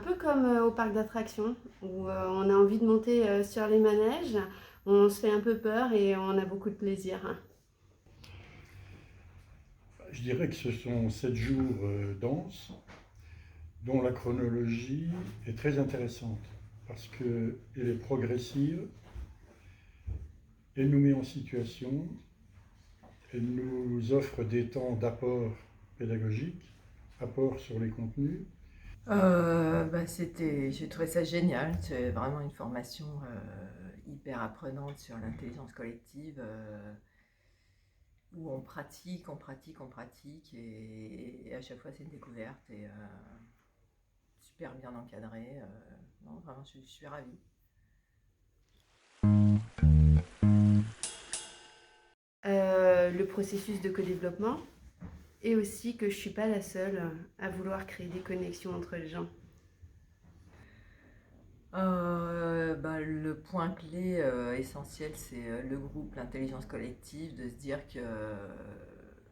peu comme au parc d'attractions, où on a envie de monter sur les manèges, on se fait un peu peur et on a beaucoup de plaisir. Je dirais que ce sont 7 jours denses, dont la chronologie est très intéressante, parce qu'elle est progressive, elle nous met en situation, elle nous offre des temps d'apport pédagogique, apport sur les contenus. J'ai trouvé ça génial. C'est vraiment une formation hyper apprenante sur l'intelligence collective où on pratique, on pratique, on pratique et à chaque fois c'est une découverte et super bien encadré. Non, vraiment, je suis ravie. Le processus de co-développement et aussi que je ne suis pas la seule à vouloir créer des connexions entre les gens. Le point clé essentiel, c'est le groupe, l'intelligence collective, de se dire que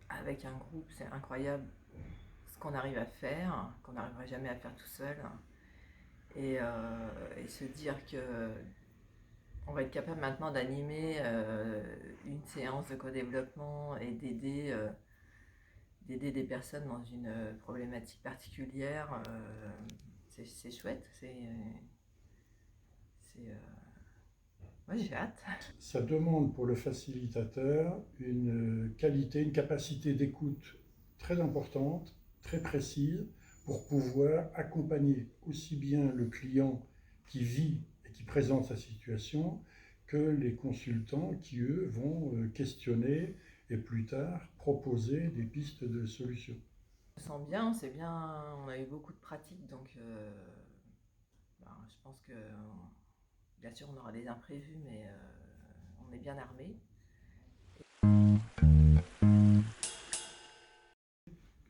avec un groupe, c'est incroyable ce qu'on arrive à faire, qu'on n'arriverait jamais à faire tout seul, et se dire que on va être capable maintenant d'animer une séance de co-développement et d'aider des personnes dans une problématique particulière, c'est chouette, ouais, j'ai hâte. Ça demande pour le facilitateur une qualité, une capacité d'écoute très importante, très précise, pour pouvoir accompagner aussi bien le client qui vit et qui présente sa situation que les consultants qui, eux, vont questionner et plus tard proposer des pistes de solutions. On se sent bien, c'est bien, on a eu beaucoup de pratiques, donc je pense que bien sûr on aura des imprévus, mais on est bien armé.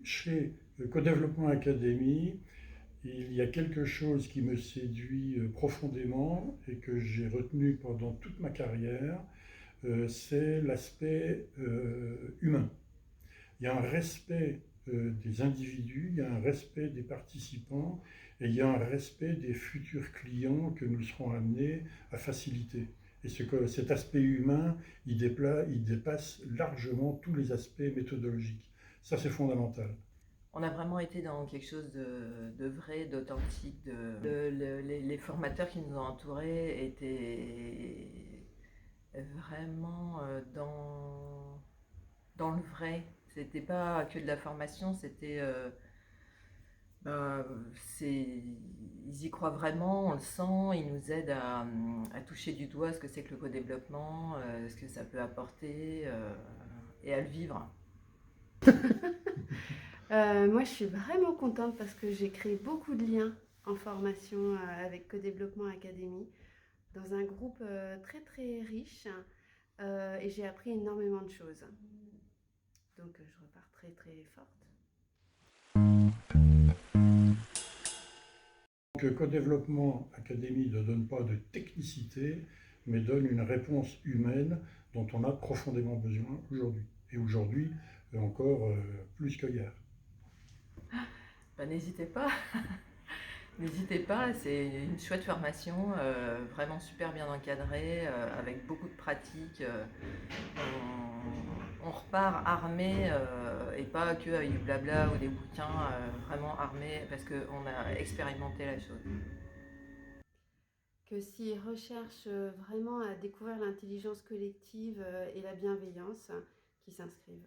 Chez Co-Développement Academy, il y a quelque chose qui me séduit profondément et que j'ai retenu pendant toute ma carrière, c'est l'aspect humain. Il y a un respect des individus, il y a un respect des participants et il y a un respect des futurs clients que nous serons amenés à faciliter. Et cet aspect humain, il dépasse largement tous les aspects méthodologiques. Ça, c'est fondamental. On a vraiment été dans quelque chose de vrai, d'authentique. Les formateurs qui nous ont entourés étaient vraiment dans le vrai. C'était pas que de la formation, c'était ben, ils y croient vraiment, on le sent, ils nous aident à toucher du doigt ce que c'est que le co-développement, ce que ça peut apporter et à le vivre. Moi, je suis vraiment contente parce que j'ai créé beaucoup de liens en formation avec Co-Développement Academy dans un groupe très très riche et j'ai appris énormément de choses. Donc, je repars très très forte. Donc, Co-Développement Academy ne donne pas de technicité, mais donne une réponse humaine dont on a profondément besoin aujourd'hui. Et aujourd'hui, encore plus qu'hier. N'hésitez pas, n'hésitez pas, c'est une chouette formation, vraiment super bien encadrée, avec beaucoup de pratiques. On repart armé et pas que avec du blabla ou des bouquins, vraiment armé parce qu'on a expérimenté la chose. Que s'ils recherchent vraiment à découvrir l'intelligence collective et la bienveillance, qui s'inscrivent.